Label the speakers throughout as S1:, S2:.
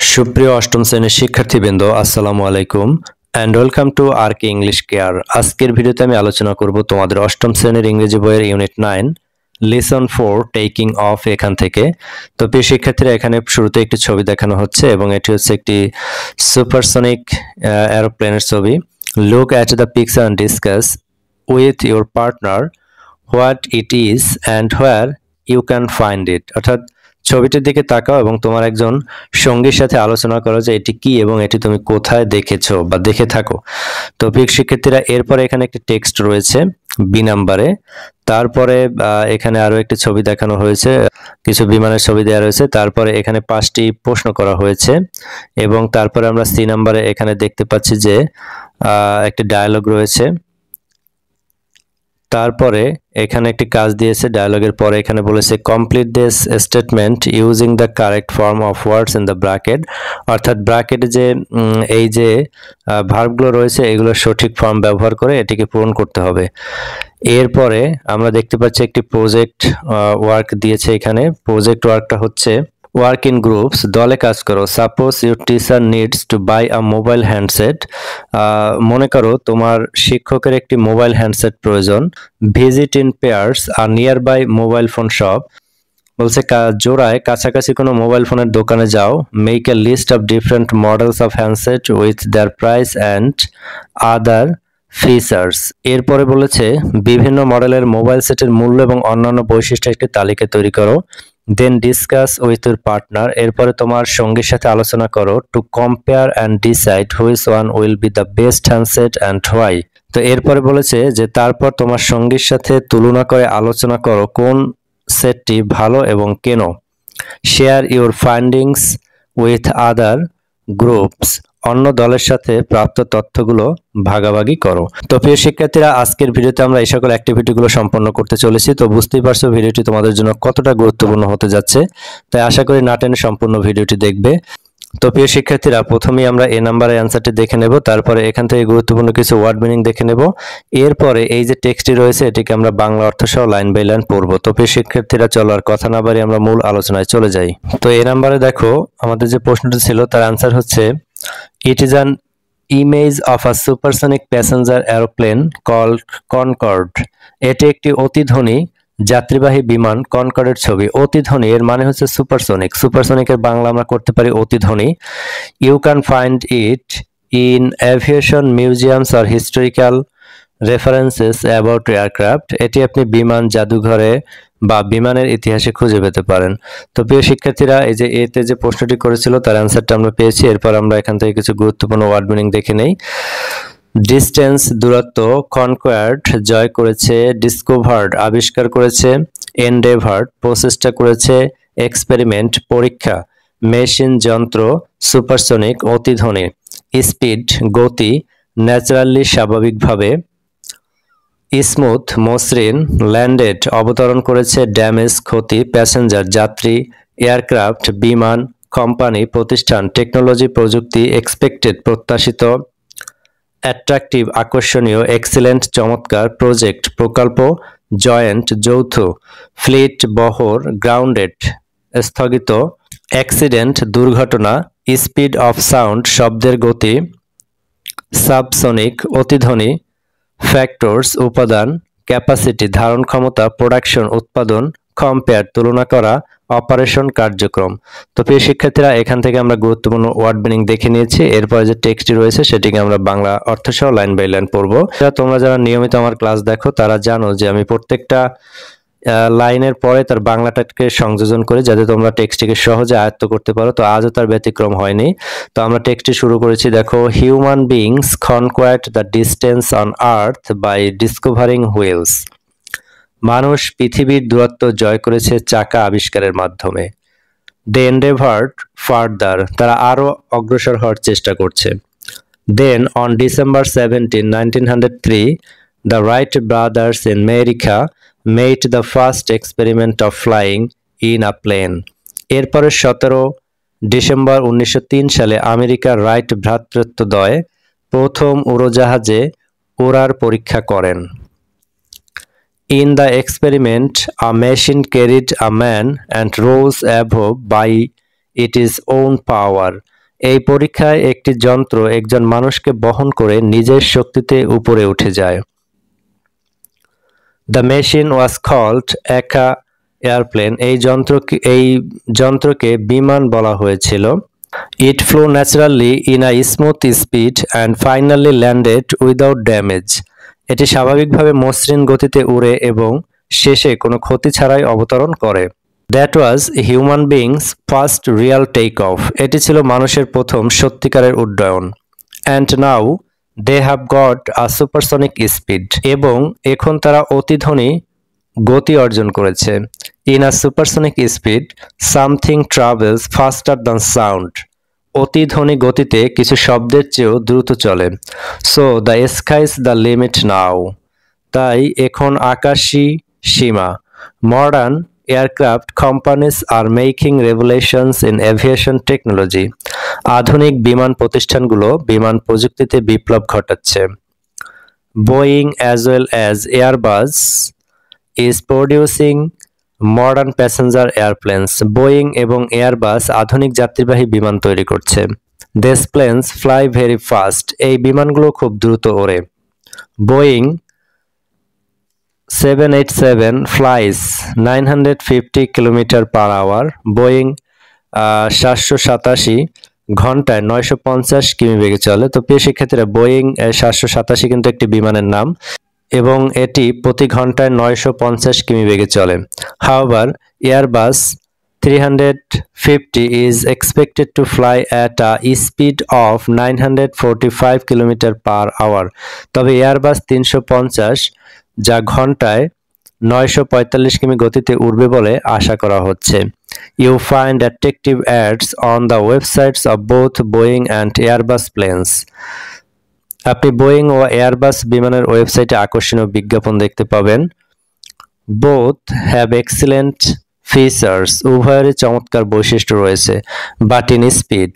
S1: সুপ্রিয় অষ্টম শ্রেণীর শিক্ষার্থীবৃন্দ, আসসালামু আলাইকুম and welcome to আরকে English care. আজকের ভিডিওতে আমি আলোচনা করব তোমাদের অষ্টম শ্রেণীর ইংরেজি বইয়ের ইউনিট 9 লেসন 4 টেকিং অফ এখান থেকে। তো প্রিয় শিক্ষার্থীরা, এখানে শুরুতে একটি ছবি দেখানো হচ্ছে এবং এটি হচ্ছে একটি সুপারসনিক এরোপ্লেনের ছবি। Look at the picture and discuss with your partner what it is and where you can find it. অর্থাৎ ছবিটির দিকে তাকাও এবং তোমার একজন সঙ্গীর সাথে আলোচনা করো যে এটি কি এবং এটি তুমি কোথায় দেখেছো বা দেখে থাকো। তো প্রিয় শিক্ষার্থীরা, এরপরে এখানে একটি টেক্সট রয়েছে বি নাম্বারে। তারপরে এখানে আরো একটি ছবি দেখানো হয়েছে, কিছু বিমানের ছবি দেওয়া রয়েছে। তারপরে এখানে 5টি প্রশ্ন করা হয়েছে এবং তারপরে আমরা সি নাম্বারে এখানে দেখতে পাচ্ছি যে একটি ডায়ালগ রয়েছে। তারপরে এখানে একটি কাজ দিয়েছে ডায়ালগের পরে, এখানে বলেছে complete this statement using the correct form of words in the bracket. অর্থাৎ ব্র্যাকেটে যে এই যে ভার্বগুলো রয়েছে এগুলোর সঠিক ফর্ম ব্যবহার করে এটিকে পূরণ করতে হবে। এরপরে আমরা দেখতে পাচ্ছি একটি প্রজেক্ট ওয়ার্ক দিয়েছে। এখানে প্রজেক্ট ওয়ার্কটা হচ্ছে ওয়ার্ক ইন গ্রুপস, দলে কাজ করো। Suppose your teacher needs to buy a mobile handset. মনে করো তোমার শিক্ষকের একটি মোবাইল হ্যান্ডসেট প্রয়োজন। Visit in pairs a nearby mobile phone shop. বলছে জোড়ায় কাছাকাছি কোনো মোবাইল ফোনের দোকানে যাও। Make a list of different models of handset with their price and other features. এরপরে বলেছে বিভিন্ন মডেলের মোবাইল সেটের মূল্য এবং অন্যান্য বৈশিষ্ট্যের একটি তালিকা তৈরি করো। Then discuss with your partner. এরপরে তোমার সঙ্গীর সাথে আলোচনা করো to compare and decide which one will be the best handset and why. তো এরপরে বলেছে যে তারপর তোমার সঙ্গীর সাথে তুলনা করে আলোচনা করো কোন সেটটি ভালো এবং কেন। Share your findings with other groups. অন্য দলের সাথে প্রাপ্ত তথ্যগুলো ভাগাভাগি করো। তো প্রিয় শিক্ষার্থীরা, আজকের ভিডিওতে আমরা এই সকল অ্যাক্টিভিটিগুলো সম্পন্ন করতে চলেছি। তো বুঝতেই পারছো ভিডিওটি তোমাদের জন্য কতটা গুরুত্বপূর্ণ হতে যাচ্ছে, তাই আশা করি না টেনে সম্পূর্ণ ভিডিওটি দেখবে। তো প্রিয় শিক্ষার্থীরা, প্রথমেই আমরা এ নাম্বারের অ্যান্সারটি দেখে নেব, তারপরে এখান থেকে গুরুত্বপূর্ণ কিছু ওয়ার্ড মিনিং দেখে নেব। এরপরে এই যে টেক্সটটি রয়েছে এটিকে আমরা বাংলা অর্থ সহ লাইন বাই লাইন পড়বো। তো প্রিয় শিক্ষার্থীরা, চলো আর কথা না বাড়িয়ে আমরা মূল আলোচনায় চলে যাই। তো এ নাম্বারে দেখো আমাদের যে প্রশ্নটি ছিল তার অ্যান্সার হচ্ছে it is an image of a supersonic passenger aeroplane called Concorde. এটি একটি অতিধ্বনি যাত্রীবাহী বিমান কনকর্ডের ছবি। অতিধ্বনি এর মানে হচ্ছে সুপারসনিক। সুপারসনিকের বাংলা আমরা করতে পারি অতিধ্বনি। You can find it in aviation museums or historical references about aircraft. এটি আপনি বিমান জাদুঘরে বা বিমানের ইতিহাসে খুঁজে পেতে পারেন। তো প্রিয় শিক্ষার্থীরা, এই যে এতে যে প্রশ্নটি করেছিল তার অ্যান্সারটা আমরা পেয়েছি। এরপর আমরা এখান থেকে কিছু গুরুত্বপূর্ণ ওয়ার্ড মিনিং দেখে নেই। ডিস্টেন্স দূরত্ব, কনকোয়ার্ড জয় করেছে, ডিসকভার্ড আবিষ্কার করেছে, এন্ডেভার্ড প্রচেষ্টা করেছে, এক্সপেরিমেন্ট পরীক্ষা, মেশিন যন্ত্র, সুপারসনিক অতিধ্বনি, স্পিড গতি, ন্যাচারালি স্বাভাবিকভাবে, স্মুথ মসৃণ, ল্যান্ডেড অবতরণ করেছে, ড্যামেজ ক্ষতি, প্যাসেঞ্জার যাত্রী, এয়ারক্রাফট বিমান, কোম্পানি প্রতিষ্ঠান, টেকনোলজি প্রযুক্তি, এক্সপেক্টেড প্রত্যাশিত, অ্যাট্রাকটিভ আকর্ষণীয়, এক্সিলেন্ট চমৎকার, প্রজেক্ট প্রকল্প, জয়েন্ট যৌথ, ফ্লিট বহর, গ্রাউন্ডেড স্থগিত, অ্যাক্সিডেন্ট দুর্ঘটনা, স্পিড অফ সাউন্ড শব্দের গতি, সাবসনিক অতিধ্বনি, ফ্যাক্টরস উপাদান, ক্যাপাসিটি ধারণ ক্ষমতা, প্রোডাকশন উৎপাদন, কম্পেয়ার তুলনা করা, অপারেশন কার্যক্রম। তো প্রিয় শিক্ষার্থীরা, এখান থেকে আমরা গুরুত্বপূর্ণ ওয়ার্ড মিনিং দেখে নিয়েছি। এরপরে যে টেক্সটটি রয়েছে সেটিকে আমরা বাংলা অর্থ সহ লাইন বাই লাইন পড়বো। তোমরা যারা নিয়মিত আমার ক্লাস দেখো তারা জানো যে আমি প্রত্যেকটা লাইনের পরে তার বাংলাটাকে সংযোজন করি যাতে তোমরা টেক্সটটিকে সহজে আয়ত্ত করতে পারো। তো আজও তার ব্যতিক্রম হয়নি। তো আমরা টেক্সটটি শুরু করেছি। দেখো, human beings conquered the distance on earth by discovering wheels. মানুষ পৃথিবীর দূরত্ব জয় করেছে চাকা আবিষ্কারের মাধ্যমে। দে এন্ডেভার্ড ফার্দার তারা আরো অগ্রসর হওয়ার চেষ্টা করছে। Then on December 17, 1903 the Wright brothers in America made the first experiment of flying in a plane. এরপরে 17 ডিসেম্বর 1903 সালে আমেরিকার রাইট ভ্রাতৃত্বদ্বয় প্রথম উড়োজাহাজে ওড়ার পরীক্ষা করেন। In the experiment, a machine carried a man and rose above by it its own power. এই পরীক্ষায় একটি যন্ত্র একজন মানুষকে বহন করে নিজের শক্তিতে উপরে উঠে যায়। The machine was called Eka airplane. এই যন্ত্রকে বিমান বলা হয়েছিল। It flew naturally in a smooth speed and finally landed without damage. এটি স্বাভাবিকভাবে মসৃণ গতিতে উড়ে এবং শেষে কোনো ক্ষতি ছাড়াই অবতরণ করে। That was human beings first real take-off. এটি ছিল মানুষের প্রথম সত্যিকারের উড্ডয়ন। And now they have got a supersonic speed. এবং এখন তারা অতিধ্বনি গতি অর্জন করেছে। In a supersonic speed, something travels faster than sound. অতিধ্বনি গতিতে কিছু শব্দের চেয়েও দ্রুত চলে। So the sky is the limit now. তাই এখন আকাশই সীমা। Modern aircraft companies are making revolutions in aviation technology. আধুনিক বিমান প্রতিষ্ঠানগুলো বিমান প্রযুক্তিতে বিপ্লব ঘটাচ্ছে। Boeing as well as Airbus is producing modern passenger airplanes. Boeing এবং Airbus আধুনিক যাত্রীবাহী বিমান তৈরি করছে। These planes fly very fast. এই বিমানগুলো খুব দ্রুত ওড়ে। Boeing 787 flies 950 km/h. Boeing 787 ঘন্টায় 950 কিমি বেগে চলে। তো প্রিয় শিক্ষার্থীরা, বোয়িং 787 কিন্তু একটি বিমানের নাম এবং এটি প্রতি ঘন্টায় 950 কিমি বেগে চলে। However, Airbus 350 is expected to fly at a speed of 945 km/h. তবে এয়ারবাস 350 যা ঘন্টায় 945 কিমি গতিতে উড়বে বলে আশা করা হচ্ছে। You find attractive ads on the websites of both Boeing and Airbus planes. আপনি বোয়িং ও এয়ারবাস বিমানের ওয়েবসাইটে আকর্ষণীয় বিজ্ঞাপন দেখতে পাবেন। Both have excellent features. উভয়েরই চমৎকার বৈশিষ্ট্য রয়েছে। But in speed,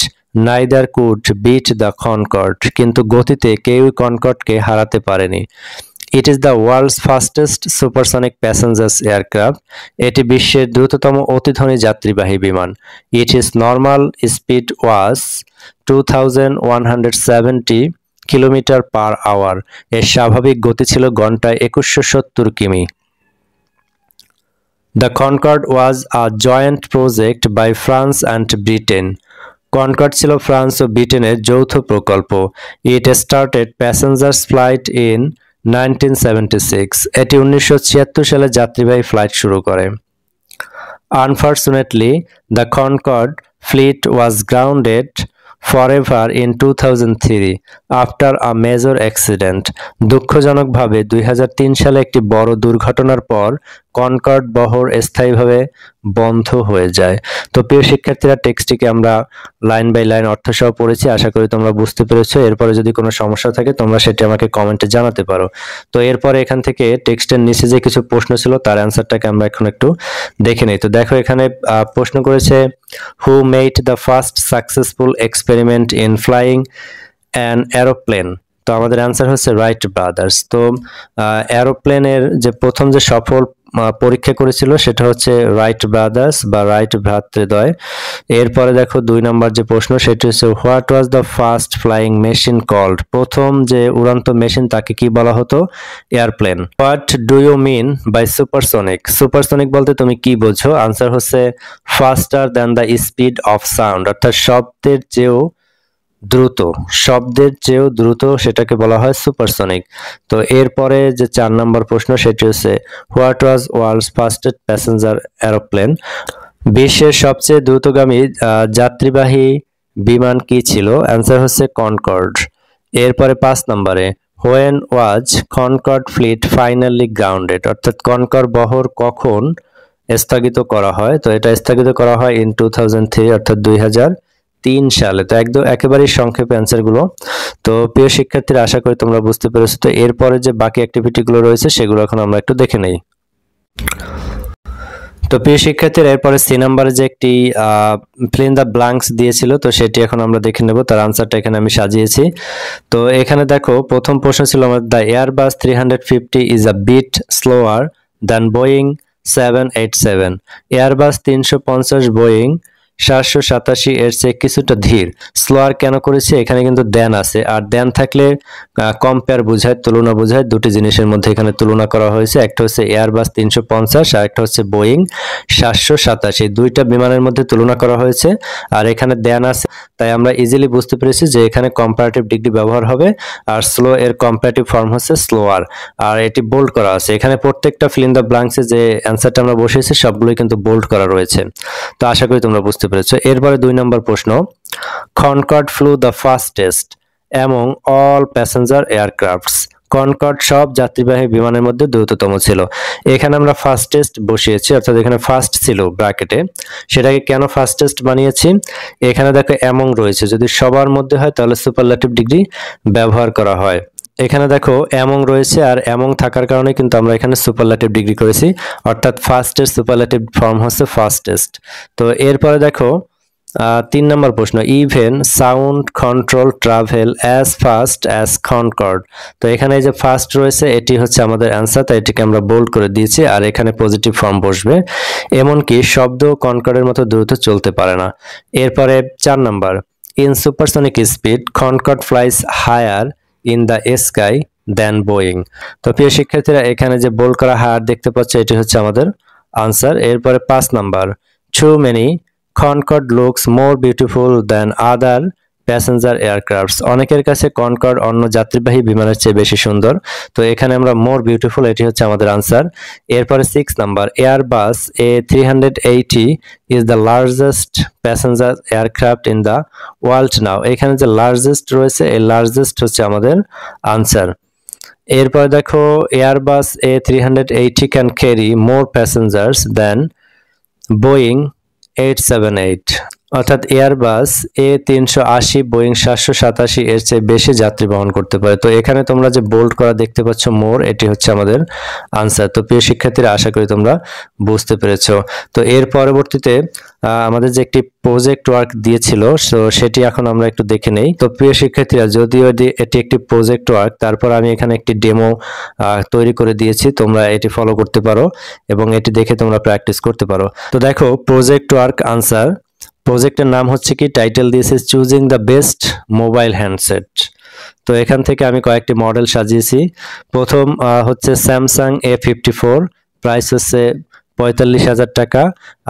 S1: neither could beat the Concorde. কিন্তু গতিতে কেউই কনকর্ডকে হারাতে পারেনি। It is the world's fastest supersonic passenger aircraft. এটি বিশ্বের দ্রুততম অতিধ্বনি যাত্রীবাহী বিমান। Its normal speed was 2170 km/h. এর স্বাভাবিক গতি ছিল ঘন্টায় 2170 কিমি। The Concorde was a joint project by France and Britain. Concorde ছিল ফ্রান্স ও ব্রিটেনের যৌথ প্রকল্প। It started passengers flight in 1976. এটি 1976 সালে যাত্রীবাহী ফ্লাইট শুরু করে। Unfortunately, the Concorde fleet was grounded forever in 2003 after a major accident. দুঃখজনকভাবে 2003 সালে একটি বড় দুর্ঘটনার পর কনকর্ড বহর স্থায়ীভাবে বন্ধ হয়ে যায়। তো প্রিয় শিক্ষার্থীরা, টেক্সটটিকে আমরা লাইন বাই লাইন অর্থ সহ পড়েছি। আশা করি তোমরা বুঝতে পেরেছো। এরপরে যদি কোনো সমস্যা থাকে তোমরা সেটি আমাকে কমেন্টে জানাতে পারো। তো এরপরে এখান থেকে টেক্সটের নিচে যে কিছু প্রশ্ন ছিল তার অ্যান্সারটাকে আমরা এখন একটু দেখে নিই। তো দেখো, এখানে প্রশ্ন করেছে, who made the first successful experiment in flying an aeroplane? তো আমাদের অ্যান্সার হচ্ছে রাইট ব্রাদার্স। তো এরোপ্লেনের যে প্রথম যে সফল পরীক্ষা করেছিল সেটা হচ্ছে রাইট ব্রাদার্স বা রাইট ভ্রাতৃদ্বয়। এরপরে দেখো 2 নম্বর যে প্রশ্ন সেটা হচ্ছে, what was the first flying machine called? প্রথম যে উড়ন্ত মেশিন তাকে কি বলা হতো? Airplane. What do you mean by supersonic? Supersonic বলতে তুমি কি বোঝো? আনসার হচ্ছে faster than the speed of sound, অর্থাৎ শব্দের চেয়েও দ্রুত সেটাকে বলা হয় সুপারসনিক। তো এরপরে যে 4 নম্বর প্রশ্ন সেটি হচ্ছে, what was world's fastest passenger aeroplane? বিশ্বের সবচেয়ে দ্রুতগামী যাত্রীবাহী বিমান কি ছিল? অ্যান্সার হচ্ছে কনকর্ড। এরপরে 5 নম্বরে, when was Concorde fleet finally grounded? অর্থাৎ কনকর্ড বহর কখন স্থগিত করা হয়? তো এটা স্থগিত করা হয় ইন 2003, অর্থাৎ 2003 সালে। তো একেবারেই সংক্ষেপে অ্যান্সারগুলো। তো প্রিয় শিক্ষার্থীরা, আশা করি তোমরা বুঝতে পেরেছো। তো এরপরে যে বাকি অ্যাক্টিভিটিগুলো রয়েছে সেগুলো এখন আমরা একটু দেখে নেই। তো প্রিয় শিক্ষার্থীরা, এরপরে সি নাম্বারে যে একটি ফিল ইন দ্য ব্ল্যাঙ্কস দিয়েছিল তো সেটি এখন আমরা দেখে নেব। তার আনসারটা এখানে আমি সাজিয়েছি। তো এখানে দেখো, প্রথম প্রশ্ন ছিল আমাদের, the Airbus 350 is a bit slower than Boeing 787। Airbus 350 Boeing 787 এর চেয়ে কিছুটা ধীর। স্লোয়ার কেন করেছি, এখানে কিন্তু দেন আছে, আর দেন থাকলে কম্পেয়ার বোঝায়, তুলনা বোঝায়। দুটি জিনিসের মধ্যে এখানে তুলনা করা হয়েছে, একটা হচ্ছে এয়ারবাস 350 আর একটা হচ্ছে বোয়িং 787। দুইটা বিমানের মধ্যে তুলনা করা হয়েছে, আর এখানে দেন আছে, তাই আমরা ইজিলি বুঝতে পেরেছি যে এখানে কম্পারেটিভ ডিগ্রি ব্যবহার হবে। আর স্লো এর কম্পারেটিভ ফর্ম হচ্ছে স্লোয়ার, আর এটি বোল্ড করা আছে। এখানে প্রত্যেকটা ফিল ইন দ্য ব্ল্যাঙ্কসে যে অ্যান্সারটা আমরা বসিয়েছি সবগুলোই কিন্তু বোল্ড করা রয়েছে। তো আশা করি তোমরা বুঝতে পেরেছো। এরপরে 2 নম্বর প্রশ্ন, Concorde flew the fastest among all passenger aircrafts. Concorde সব যাত্রীবাহী বিমানের মধ্যে দ্রুততম ছিল। এখানে আমরা ফাস্টেস্ট বসিয়েছি, অর্থাৎ এখানে ফার্স্ট ছিল ব্র্যাকেটে, সেটাকে কেন ফাস্টেস্ট বানিয়েছি? এখানে দেখো অ্যামং রয়েছে, যদি সবার মধ্যে হয় তাহলে সুপারলেটিভ ডিগ্রি ব্যবহার করা হয়। এখানে দেখো অ্যামং রয়েছে, আর অ্যামং থাকার কারণে কিন্তু আমরা এখানে সুপারলেটিভ ডিগ্রি করেছি, অর্থাৎ ফার্স্টের সুপারলেটিভ ফর্ম হচ্ছে ফাস্টেস্ট। তো এরপরে দেখো 3 নম্বর প্রশ্ন, even sound control travel as fast as Concorde. তো এখানে এই যে ফার্স্ট রয়েছে, এটি হচ্ছে আমাদের অ্যান্সার, তাই এটিকে আমরা বোল্ড করে দিয়েছি, আর এখানে পজিটিভ ফর্ম বসবে। এমনকি শব্দ কনকর্ডের মতো দ্রুত চলতে পারে না। এরপরে 4 number, in supersonic speed Concorde flies higher in the sky then Boeing. তো প্রিয় শিক্ষার্থীরা, এখানে যে বোল্ড করা হায়ার দেখতে পাচ্ছে, এটি হচ্ছে আমাদের আনসার। এরপরে 5 number, to many Concorde looks more beautiful than other passenger aircrafts. অনেকের কাছে কনকর্ড অন্য যাত্রীবাহী বিমানের চেয়ে বেশি সুন্দর। তো এখানে আমরা মোর বিউটিফুল, এটি হচ্ছে আমাদের আনসার। এরপরে 6 number, Airbus A380 is the largest passenger aircraft in the world now. এখানে যে লার্জেস্ট রয়েছে, এই লার্জেস্ট হচ্ছে আমাদের আনসার। এরপরে দেখো, Airbus A380 can carry more passengers than Boeing 878, অর্থাৎ এয়ারবাস A380 বোয়িং 787 এর চেয়ে বেশি যাত্রী বহন করতে পারে। তো এখানে তোমরা যে বোল্ড করা দেখতে পাচ্ছ মোর, এটি হচ্ছে আমাদের আনসার। তো প্রিয় শিক্ষার্থীরা, আশা করি তোমরা বুঝতে পেরেছো। তো এর পরবর্তীতে আমাদের যে একটি প্রজেক্ট ওয়ার্ক দিয়েছিল, তো সেটি এখন আমরা একটু দেখে নেই। তো প্রিয় শিক্ষার্থীরা, যদিও এটি একটি প্রজেক্ট ওয়ার্ক, তারপর আমি এখানে একটি ডেমো তৈরি করে দিয়েছি, তোমরা এটি ফলো করতে পারো এবং এটি দেখে তোমরা প্র্যাকটিস করতে পারো। তো দেখো, প্রজেক্ট ওয়ার্ক আনসার, প্রজেক্টের নাম হচ্ছে কি, টাইটেল দিয়েছে choosing the best mobile handset. তো এখান থেকে আমি কয়েকটি মডেল সাজিয়েছি। প্রথম হচ্ছে স্যামসাং A54, প্রাইস হচ্ছে 45,000 টাকা।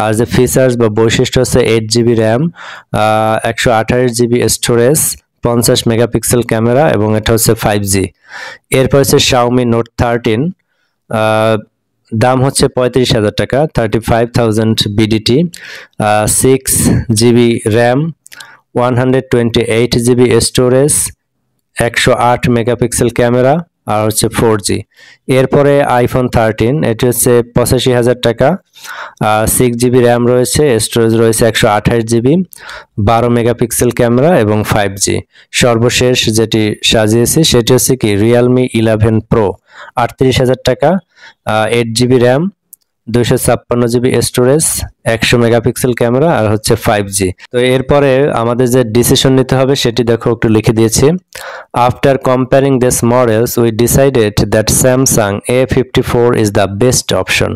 S1: আর যে ফিচার্স বা বৈশিষ্ট্য হচ্ছে 8GB RAM, 128GB storage, 50 megapixel camera, এবং এটা হচ্ছে 5G। এরপর হচ্ছে Xiaomi Note 13, দাম হচ্ছে 35,000 টাকা, 35,000 BDT, 6GB RAM, 128GB storage, 108 megapixel camera, আর হচ্ছে 4G। এরপরে আইফোন 13, এটি হচ্ছে 85,000 টাকা, 6GB র্যাম রয়েছে, স্টোরেজ রয়েছে 128GB, 12 মেগাপিক্সেল ক্যামেরা এবং 5G। সর্বশেষ যেটি সাজিয়েছি সেটি হচ্ছে কি রিয়েলমি 11 প্রো, 38,000 টাকা, 8GB RAM, 256GB storage, 100 megapixel camera, আর হচ্ছে 5G। তো এরপরে আমাদের যে ডিসিশন নিতে হবে সেটি দেখো একটু লিখে দিয়েছি। After comparing this models we decided that Samsung A54 is the best option.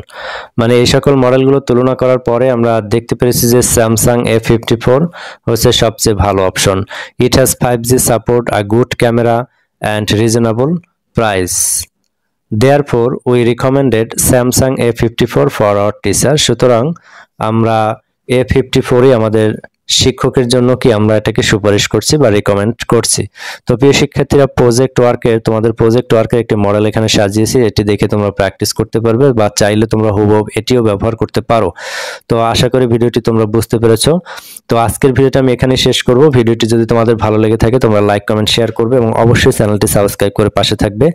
S1: মানে এই সকল মডেলগুলো তুলনা করার পরে আমরা দেখতে পেরেছি যে স্যামসাং A54 হচ্ছে সবচেয়ে ভালো option. It has 5G support, a good camera and reasonable price. Therefore, we recommended Samsung A54 for our teacher. সুতরাং আমরা A54ই আমাদের শিক্ষকের জন্য কি আমরা এটাকে সুপারিশ করছি বা রিকমেন্ড করছি। তো প্রিয় শিক্ষার্থীরা, তোমাদের প্রজেক্ট ওয়ার্কের একটি মডেল এখানে সাজিয়েছি, এটি দেখে তোমরা প্র্যাকটিস করতে পারবে বা চাইলে তোমরা হুবহু এটিও ব্যবহার করতে পারো। তো আশা করি ভিডিওটি তোমরা বুঝতে পেরেছো। তো আজকের ভিডিওটা আমি এখানে শেষ করব। ভিডিওটি যদি তোমাদের ভালো লেগে থাকে তোমরা লাইক, কমেন্ট, শেয়ার করবে এবং অবশ্যই চ্যানেলটি সাবস্ক্রাইব করে পাশে থাকবে।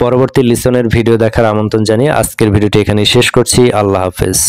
S1: পরবর্তী লিসনের ভিডিও দেখার আমন্ত্রণ জানিয়ে আজকের ভিডিওটি এখানেই শেষ করছি। আল্লাহ হাফেজ।